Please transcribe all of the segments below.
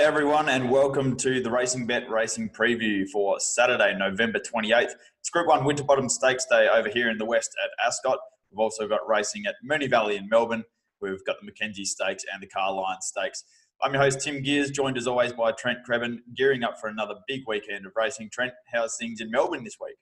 everyone, and welcome to the RacingBet Racing Preview for Saturday, November 28th. It's Group 1 Winterbottom Stakes Day over here in the west at Ascot. We've also got racing at Moonee Valley in Melbourne. We've got the Mackenzie Stakes and the Carline Stakes. I'm your host, Tim Geers, joined as always by Trent Crebbin, gearing up for another big weekend of racing. Trent, how's things in Melbourne this week?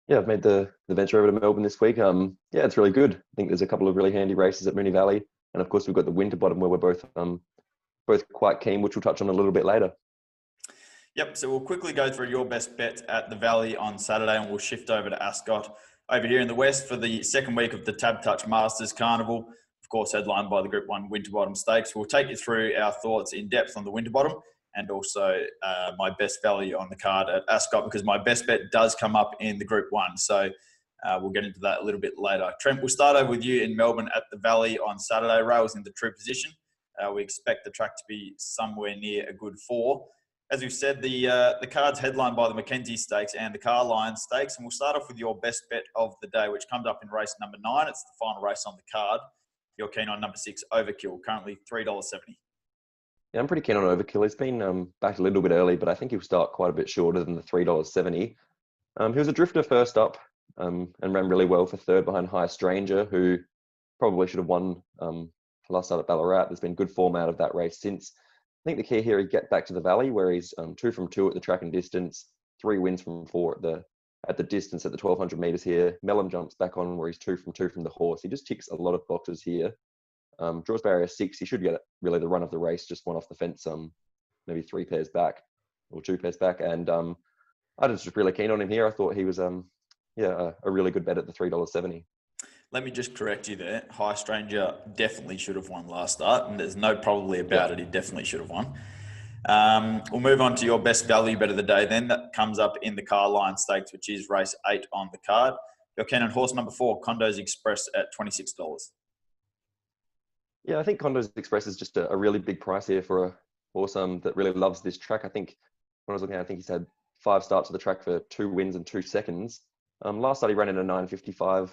Yeah, I've made the venture over to Melbourne this week. Yeah, it's really good. I think there's a couple of really handy races at Moonee Valley. And of course, we've got the Winterbottom where we're both quite keen, which we'll touch on a little bit later. Yep, so we'll quickly go through your best bets at the Valley on Saturday, and we'll shift over to Ascot over here in the west for the second week of the Perth Masters Carnival, of course headlined by the Group 1 Winterbottom Stakes. We'll take you through our thoughts in depth on the Winterbottom and also my best value on the card at Ascot, because my best bet does come up in the Group 1. So we'll get into that a little bit later. Trent, we'll start over with you in Melbourne at the Valley on Saturday. Rails in the true position. We expect the track to be somewhere near a good 4. As we've said, the card's headlined by the Mackenzie Stakes and the Carline Stakes. And we'll start off with your best bet of the day, which comes up in race number 9. It's the final race on the card. You're keen on number 6, Overkill, currently $3.70. Yeah, I'm pretty keen on Overkill. He's been back a little bit early, but I think he'll start quite a bit shorter than the $3.70. He was a drifter first up and ran really well for third behind High Stranger, who probably should have won last start at Ballarat. There's been good form out of that race since. I think the key here is get back to the Valley, where he's 2 from 2 at the track and distance, 3 wins from 4 at the distance at the 1,200 metres here. Mellon jumps back on where he's 2 from 2 from the horse. He just ticks a lot of boxes here. Draws barrier 6. He should get really the run of the race, just one off the fence, maybe 3 pairs back or 2 pairs back. And I was just really keen on him here. I thought he was a really good bet at the $3.70. Let me just correct you there. High Stranger definitely should have won last start, and there's no probably about it. He definitely should have won. We'll move on to your best value bet of the day then. That comes up in the Carline Stakes, which is race 8 on the card. You're keen on horse number 4, Condos Express at $26. Yeah, I think Condos Express is just a really big price here for a horse that really loves this track. I think when I was looking at it, I think he's had 5 starts at the track for 2 wins and 2 seconds. Last start he ran in a 9:55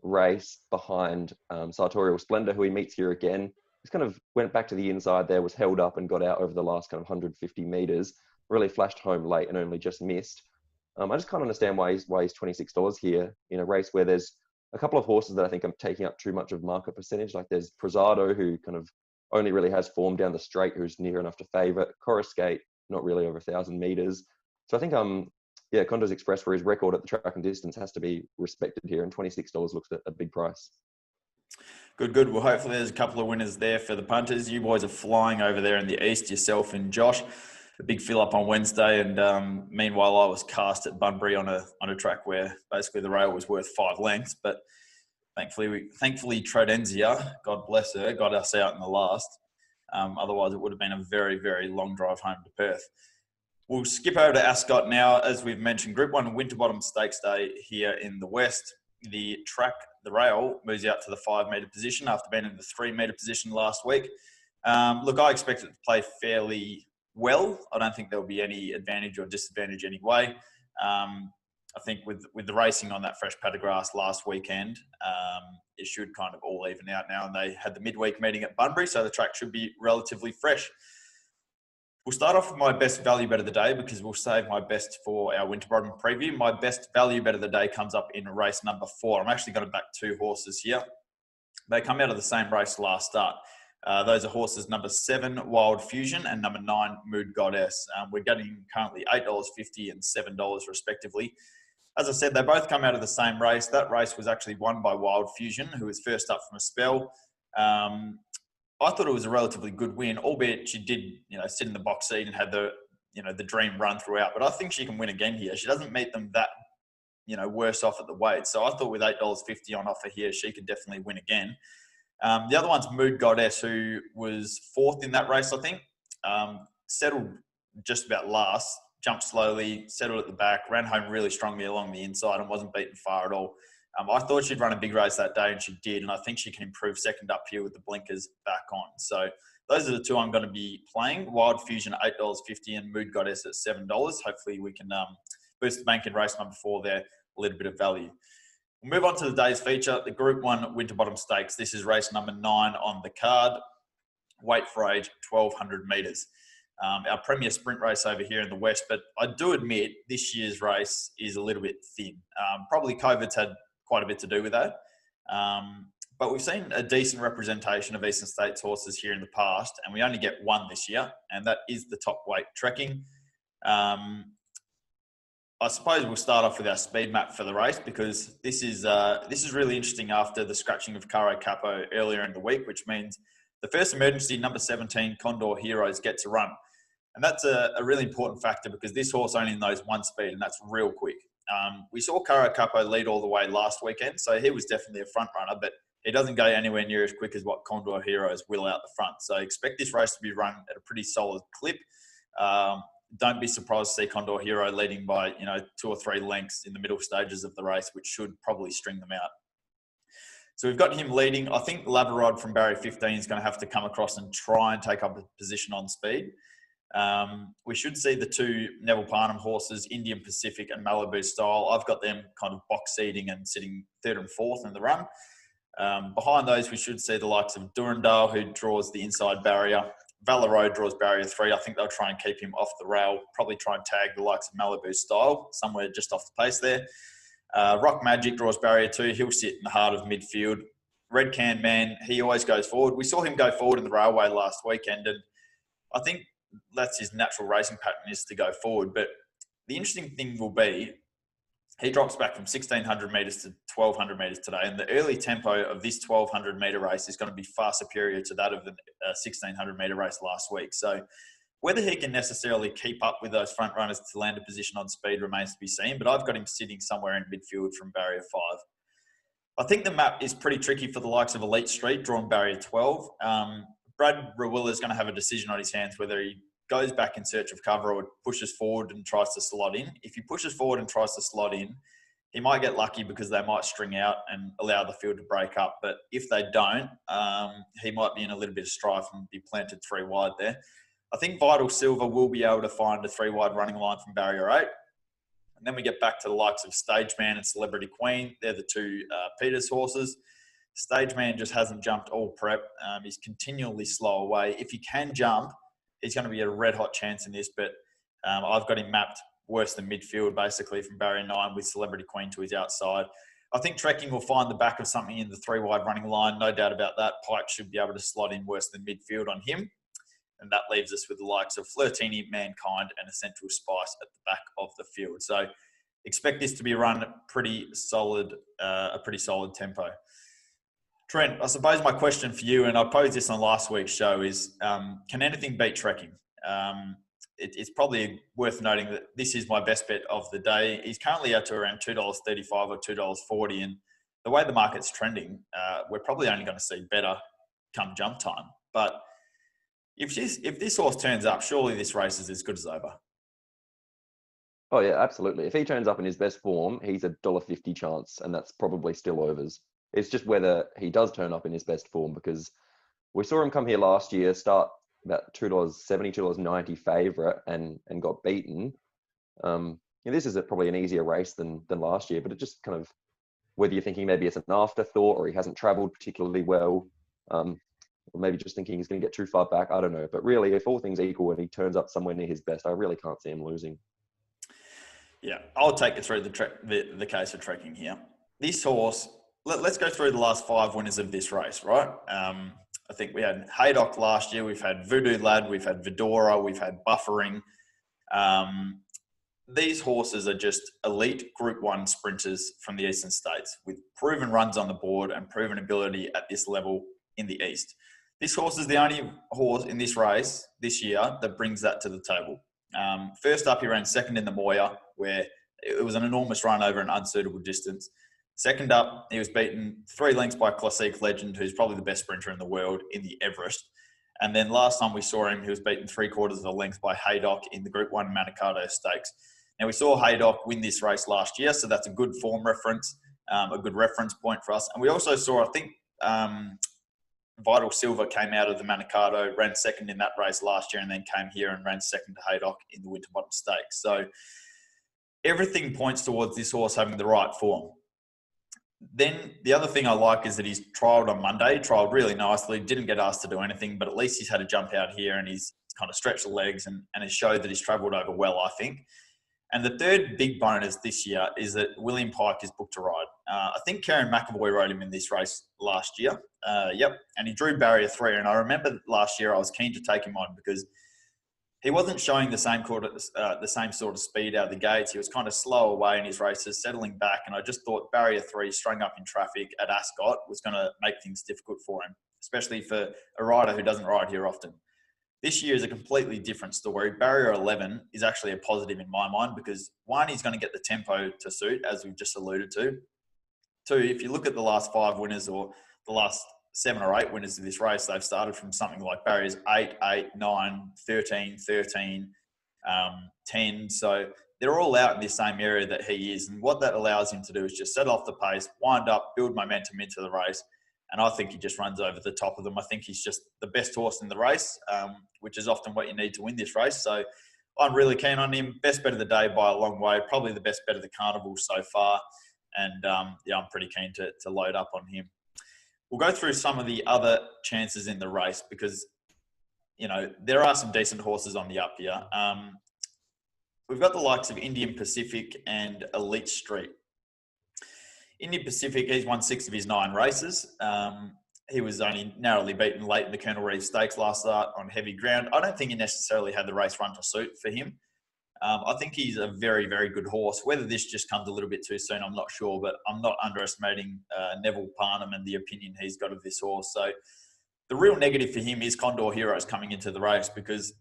race behind Sartorial Splendor, who he meets here again. He's kind of went back to the inside there, was held up and got out over the last kind of 150 metres. Really flashed home late and only just missed. I just can't understand why he's $26 here in a race where there's a couple of horses that I think I'm taking up too much of market percentage. Like there's Prezado, who kind of only really has form down the straight, who's near enough to favourite. Coruscate, not really over 1,000 metres. So I think Condos Express, for his record at the track and distance, has to be respected here, and $26 looks a big price. Good. Well, hopefully there's a couple of winners there for the punters. You boys are flying over there in the east, yourself and Josh. A big fill up on Wednesday, and meanwhile I was cast at Bunbury on a track where basically the rail was worth 5 lengths, but thankfully Trodenzia, God bless her, got us out in the last. Otherwise it would have been a very, very long drive home to Perth. We'll skip over to Ascot now. As we've mentioned, Group 1 Winterbottom Stakes Day here in the west. The rail moves out to the 5-metre position after being in the 3-metre position last week. Look, I expect it to play fairly well. I don't think there'll be any advantage or disadvantage anyway. I think with the racing on that fresh pad of grass last weekend, it should kind of all even out now. And they had the midweek meeting at Bunbury, so the track should be relatively fresh. We'll start off with my best value bet of the day, because we'll save my best for our Winterbottom preview. My best value bet of the day comes up in race number 4. I'm actually going to back 2 horses here. They come out of the same race last start. Those are horses number 7, Wild Fusion, and number 9, Mood Goddess. We're getting currently $8.50 and $7 respectively. As I said, they both come out of the same race. That race was actually won by Wild Fusion, who was first up from a spell. I thought it was a relatively good win, albeit she did, sit in the box seat and had the dream run throughout. But I think she can win again here. She doesn't meet them that, worse off at the weight. So I thought with $8.50 on offer here, she could definitely win again. The other one's Mood Goddess, who was 4th in that race, I think. Settled just about last, jumped slowly, settled at the back, ran home really strongly along the inside and wasn't beaten far at all. I thought she'd run a big race that day, and she did, and I think she can improve second up here with the blinkers back on. So those are the 2 I'm going to be playing. Wild Fusion $8.50 and Mood Goddess at $7. Hopefully we can boost the bank in race number 4 there, a little bit of value. We'll move on to the day's feature, the Group 1 Winterbottom Stakes. This is race number 9 on the card. Weight for age, 1,200 metres. our premier sprint race over here in the West. But I do admit this year's race is a little bit thin. Probably COVID's had quite a bit to do with that. But we've seen a decent representation of Eastern States horses here in the past, and we only get one this year, and that is the top weight trekking. I suppose we'll start off with our speed map for the race, because this is really interesting after the scratching of Caro Capo earlier in the week, which means the first emergency, number 17, Condor Heroes, gets a run. And that's a really important factor, because this horse only knows one speed, and that's real quick. We saw Caro Capo lead all the way last weekend, so he was definitely a front runner, but he doesn't go anywhere near as quick as what Condor Heroes will out the front. So expect this race to be run at a pretty solid clip. Don't be surprised to see Condor Hero leading by 2 or 3 lengths in the middle stages of the race, which should probably string them out. So we've got him leading. I think Labarod from barrier 15 is going to have to come across and try and take up a position on speed. We should see the 2 Neville Parnham horses, Indian Pacific and Malibu Style. I've got them kind of box seating and sitting 3rd and 4th in the run. Behind those, we should see the likes of Durandal, who draws the inside barrier. Valero draws barrier 3. I think they'll try and keep him off the rail, probably try and tag the likes of Malibu Style, somewhere just off the pace there. Rock Magic draws barrier 2. He'll sit in the heart of midfield. Red Can Man, he always goes forward. We saw him go forward in the railway last weekend, and I think that's his natural racing pattern, is to go forward. But the interesting thing will be, he drops back from 1,600 metres to 1,200 metres today, and the early tempo of this 1,200 metre race is going to be far superior to that of the 1,600 metre race last week. So whether he can necessarily keep up with those front runners to land a position on speed remains to be seen, but I've got him sitting somewhere in midfield from barrier 5. I think the map is pretty tricky for the likes of Elite Street, drawn barrier 12. Brad Rawiller is going to have a decision on his hands whether he goes back in search of cover or pushes forward and tries to slot in. If he pushes forward and tries to slot in, he might get lucky because they might string out and allow the field to break up. But if they don't, he might be in a little bit of strife and be planted 3 wide there. I think Vital Silver will be able to find a 3 wide running line from barrier 8. And then we get back to the likes of Stage Man and Celebrity Queen. They're the 2 Peters horses. Stage Man just hasn't jumped all prep. He's continually slow away. If he can jump, he's going to be a red-hot chance in this, but I've got him mapped worse than midfield, basically, from barrier 9 with Celebrity Queen to his outside. I think Trekking will find the back of something in the 3 wide running line, no doubt about that. Pike should be able to slot in worse than midfield on him, and that leaves us with the likes of Flirtini, Mankind, and Essential Spice at the back of the field. So expect this to be run pretty solid, a pretty solid tempo. Trent, I suppose my question for you, and I posed this on last week's show, is can anything beat Trekking? It's probably worth noting that this is my best bet of the day. He's currently out to around $2.35 or $2.40, and the way the market's trending, we're probably only going to see better come jump time. But if this horse turns up, surely this race is as good as over. Oh, yeah, absolutely. If he turns up in his best form, he's a $1.50 chance, and that's probably still overs. It's just whether he does turn up in his best form, because we saw him come here last year, start about $2.70, $2.90 favourite and got beaten. This is probably an easier race than last year, but it just kind of, whether you're thinking maybe it's an afterthought or he hasn't travelled particularly well, or maybe just thinking he's going to get too far back, I don't know. But really, if all things equal and he turns up somewhere near his best, I really can't see him losing. Yeah, I'll take it through the case of Trekking here. This horse, let's go through the last 5 winners of this race, right? I think we had Haydock last year. We've had Voodoo Lad. We've had Vidora. We've had Buffering. These horses are just elite Group 1 sprinters from the Eastern States with proven runs on the board and proven ability at this level in the East. This horse is the only horse in this race this year that brings that to the table. First up, he ran second in the Moya, where it was an enormous run over an unsuitable distance. Second up, he was beaten 3 lengths by Classique Legend, who's probably the best sprinter in the world, in the Everest. And then last time we saw him, he was beaten 3/4 of a length by Haydock in the Group 1 Manikato Stakes. Now, we saw Haydock win this race last year, so that's a good form reference, a good reference point for us. And we also saw, I think, Vital Silver came out of the Manikato, ran second in that race last year, and then came here and ran second to Haydock in the Winterbottom Stakes. So everything points towards this horse having the right form. Then the other thing I like is that he's trialled on Monday, trialled really nicely, didn't get asked to do anything, but at least he's had a jump out here and he's kind of stretch the legs and has showed that he's travelled over well, I think. And the third big bonus this year is that William Pike is booked to ride. I think Karen McAvoy rode him in this race last year. And he drew barrier 3. And I remember last year I was keen to take him on because he wasn't showing the same sort of speed out of the gates. He was kind of slow away in his races, settling back. And I just thought barrier 3 strung up in traffic at Ascot was going to make things difficult for him, especially for a rider who doesn't ride here often. This year is a completely different story. Barrier 11 is actually a positive in my mind because, one, he's going to get the tempo to suit, as we've just alluded to. 2, if you look at the last 5 winners or the last 7 or 8 winners of this race, they've started from something like barriers 8, 8, 9, 13, 13, 10. So they're all out in this same area that he is. And what that allows him to do is just set off the pace, wind up, build momentum into the race. And I think he just runs over the top of them. I think he's just the best horse in the race, which is often what you need to win this race. So I'm really keen on him. Best bet of the day by a long way. Probably the best bet of the carnival so far. And I'm pretty keen to load up on him. We'll go through some of the other chances in the race because, there are some decent horses on the up here. We've got the likes of Indian Pacific and Elite Street. Indian Pacific, he's won 6 of his 9 races. He was only narrowly beaten late in the Colonel Reeve Stakes last start on heavy ground. I don't think he necessarily had the race run to suit for him. I think he's a very, very good horse. Whether this just comes a little bit too soon, I'm not sure, but I'm not underestimating Neville Parnham and the opinion he's got of this horse. So the real negative for him is Condor Heroes coming into the race because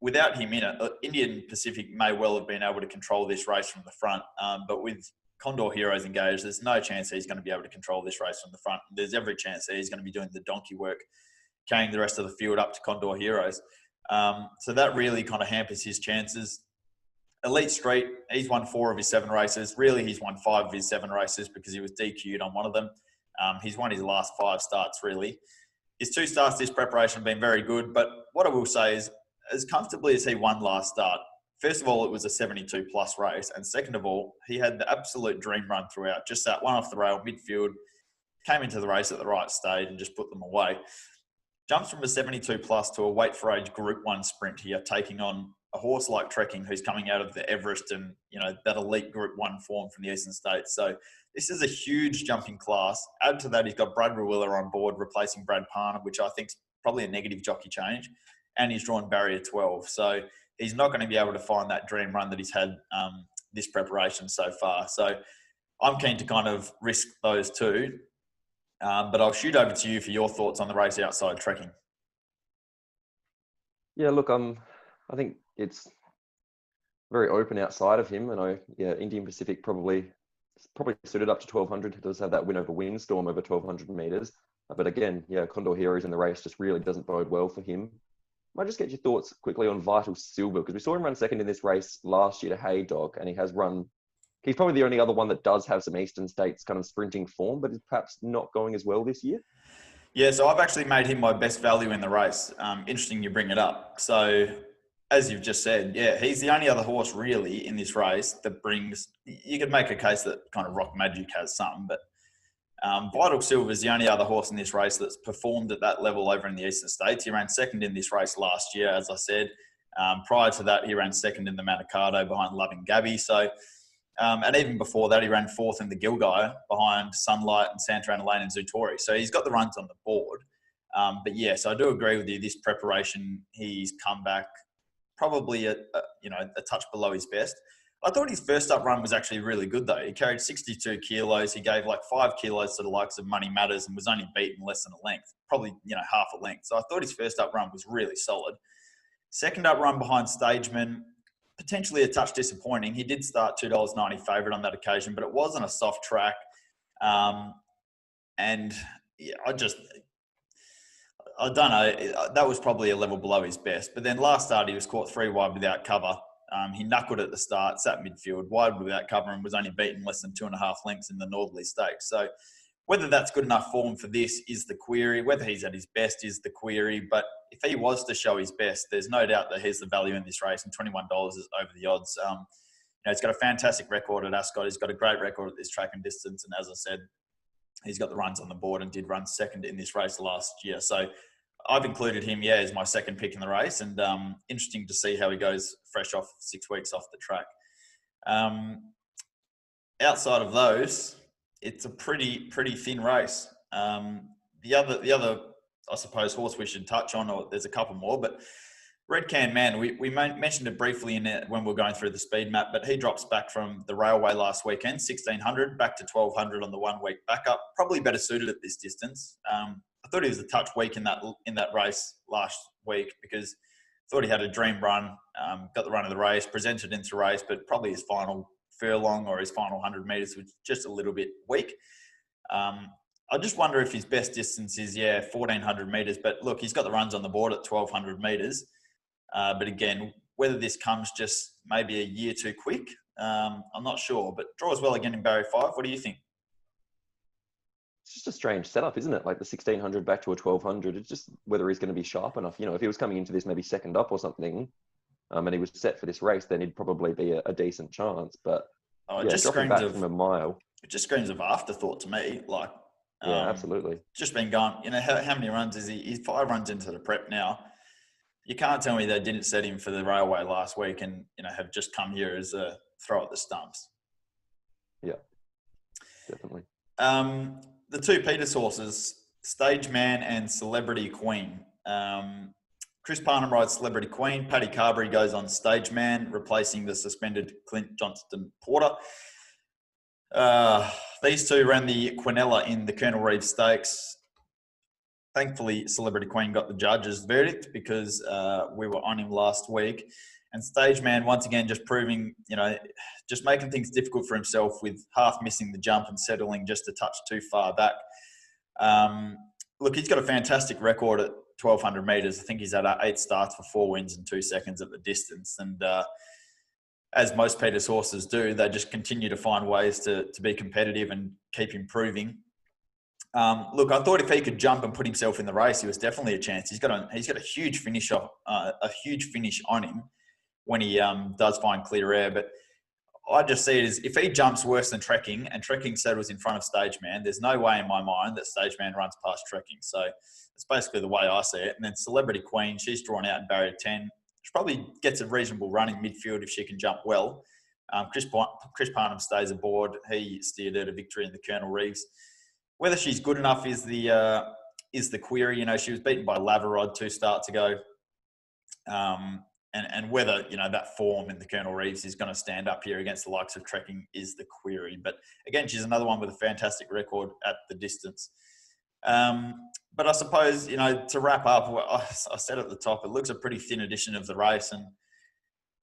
without him in it, Indian Pacific may well have been able to control this race from the front, but with Condor Heroes engaged, there's no chance he's going to be able to control this race from the front. There's every chance that he's going to be doing the donkey work, carrying the rest of the field up to Condor Heroes. So that really kind of hampers his chances. Elite Street, he's won 4 of his 7 races. Really, he's won 5 of his 7 races because he was DQ'd on one of them. He's won his last 5 starts, really. His 2 starts this preparation have been very good, but what I will say is, as comfortably as he won last start, first of all, it was a 72-plus race. And second of all, he had the absolute dream run throughout. Just that one off the rail, midfield, came into the race at the right stage and just put them away. Jumps from a 72-plus to a weight-for-age Group 1 sprint here, taking on a horse like Trekking, who's coming out of the Everest and, that elite Group 1 form from the Eastern States. So this is a huge jump in class. Add to that, he's got Brad Rawiller on board, replacing Brad Parnham, which I think is probably a negative jockey change. And he's drawn barrier 12. So he's not going to be able to find that dream run that he's had this preparation so far. So I'm keen to kind of risk those 2. But I'll shoot over to you for your thoughts on the race outside Trekking. Yeah, look, I think it's very open outside of him. And Indian Pacific probably suited up to 1,200. He does have that win over Windstorm over 1,200 metres. But again, Condor Heroes in the race just really doesn't bode well for him. Might just get your thoughts quickly on Vital Silver, because we saw him run second in this race last year to Hay Dog, and he's probably the only other one that does have some Eastern States kind of sprinting form, but is perhaps not going as well this year. Yeah, so I've actually made him my best value in the race. Interesting you bring it up. So as you've just said, he's the only other horse really in this race that brings, you could make a case that kind of Rock Magic has something, but Vital Silver is the only other horse in this race that's performed at that level over in the Eastern States. He ran second in this race last year, as I said. Prior to that, he ran second in the Manikato behind Loving Gabby. So, and even before that, he ran 4th in the Gilgai behind Sunlight and Santana Lane and Zutori. So he's got the runs on the board. But yes, I do agree with you. This preparation, he's come back probably a touch below his best. I thought his first up run was actually really good, though. He carried 62 kilos. He gave like 5 kilos to the likes of Money Matters and was only beaten less than a length, probably, half a length. So I thought his first up run was really solid. Second up run behind Stageman, potentially a touch disappointing. He did start $2.90 favourite on that occasion, but it was on a soft track. I don't know. That was probably a level below his best. But then last start, he was caught 3 wide without cover. He knuckled at the start, sat midfield, wide without cover, and was only beaten less than 2.5 lengths in the Northerly Stakes. So whether that's good enough form for this is the query. Whether he's at his best is the query. But if he was to show his best, there's no doubt that he's the value in this race, and $21 is over the odds. He's got a fantastic record at Ascot. He's got a great record at this track and distance. And as I said, he's got the runs on the board and did run second in this race last year. So I've included him, as my second pick in the race, and interesting to see how he goes fresh off 6 weeks off the track. Outside of those, it's a pretty thin race. The other, I suppose, horse we should touch on, or there's a couple more, but Red Can Man, we mentioned it briefly in it when we were going through the speed map, but he drops back from the railway last weekend, 1,600, back to 1,200 on the 1 week backup. Probably better suited at this distance. I thought he was a touch weak in that race last week because I thought he had a dream run, got the run of the race, presented into the race, but probably his final furlong or his final 100 metres was just a little bit weak. I just wonder if his best distance is, 1,400 metres. But look, he's got the runs on the board at 1,200 metres. But again, whether this comes just maybe a year too quick, I'm not sure. But draws well again in Barrier 5. What do you think? It's just a strange setup, isn't it? Like the 1,600 back to a 1,200. It's just whether he's going to be sharp enough. If he was coming into this maybe second up or something, and he was set for this race, then he'd probably be a decent chance. But dropping back from a mile. It just screams of afterthought to me. Absolutely. Just been going, how many runs is he? He's 5 runs into the prep now. You can't tell me they didn't set him for the railway last week and, have just come here as a throw at the stumps. Yeah, definitely. The two Peters horses, Stage Man and Celebrity Queen. Chris Parnham rides Celebrity Queen. Paddy Carberry goes on Stage Man, replacing the suspended Clint Johnston Porter. These two ran the Quinella in the Colonel Reeve Stakes. Thankfully, Celebrity Queen got the judge's verdict because we were on him last week. And Stage Man, once again, just proving, just making things difficult for himself with half missing the jump and settling just a touch too far back. Look, he's got a fantastic record at 1,200 metres. I think he's had 8 starts for 4 wins and 2 seconds at the distance. And as most Peters horses do, they just continue to find ways to be competitive and keep improving. Look, I thought if he could jump and put himself in the race, he was definitely a chance. He's got a huge finish on him when he does find clear air. But I just see it as if he jumps worse than Trekking, and Trekking settles in front of Stage Man, there's no way in my mind that Stage Man runs past Trekking. So that's basically the way I see it. And then Celebrity Queen, she's drawn out in Barrier 10. She probably gets a reasonable run in midfield if she can jump well. Chris Parnham stays aboard. He steered her to victory in the Colonel Reeves. Whether she's good enough is the query. She was beaten by Lavarod 2 starts ago. And whether, that form in the Colonel Reeves is going to stand up here against the likes of Trekking is the query. But again, she's another one with a fantastic record at the distance. But I suppose, to wrap up, I said at the top, it looks a pretty thin edition of the race. And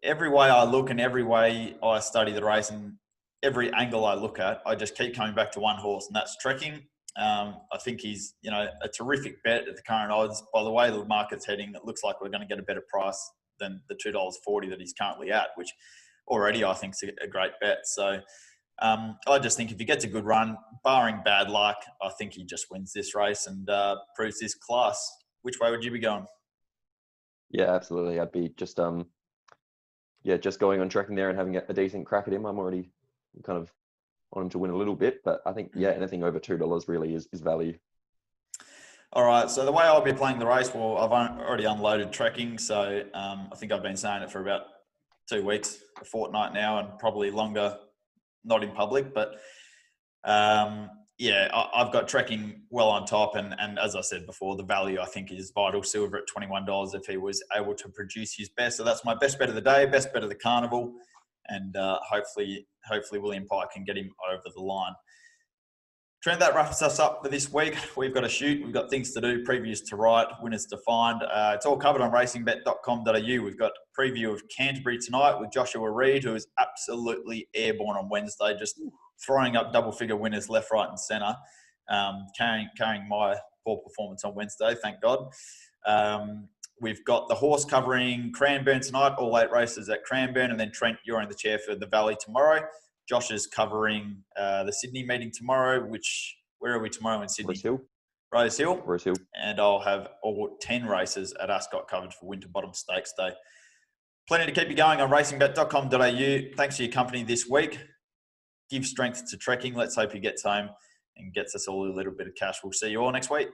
every way I look and every way I study the race and every angle I look at, I just keep coming back to one horse, and that's Trekking. I think he's, a terrific bet at the current odds. By the way the market's heading, it looks like we're going to get a better price than the $2.40 that he's currently at, which already I think is a great bet. So I just think if he gets a good run, barring bad luck, I think he just wins this race and proves his class. Which way would you be going? Yeah, absolutely. I'd be just just going on Trekking there and having a decent crack at him. I'm already kind of on him to win a little bit, but I think anything over $2 really is value. All right, so the way I'll be playing the race, well, I've already unloaded Trekking, so I think I've been saying it for about 2 weeks, a fortnight now, and probably longer, not in public. But I've got Trekking well on top, and as I said before, the value I think is Vital Silver at $21 if he was able to produce his best. So that's my best bet of the day, best bet of the carnival, and hopefully William Pye can get him over the line. Trent, that wraps us up for this week. We've got to shoot. We've got things to do, previews to write, winners to find. It's all covered on racingbet.com.au. We've got a preview of Canterbury tonight with Joshua Reid, who is absolutely airborne on Wednesday, just throwing up double-figure winners left, right and centre, carrying my poor performance on Wednesday, thank God. We've got the horse covering Cranbourne tonight, all 8 races at Cranbourne, and then Trent, you're in the chair for the Valley tomorrow. Josh is covering the Sydney meeting tomorrow, where are we tomorrow in Sydney? Rose Hill. And I'll have all 10 races at Ascot covered for Winterbottom Stakes Day. Plenty to keep you going on racingbet.com.au. Thanks for your company this week. Give strength to Trekking. Let's hope he gets home and gets us all a little bit of cash. We'll see you all next week.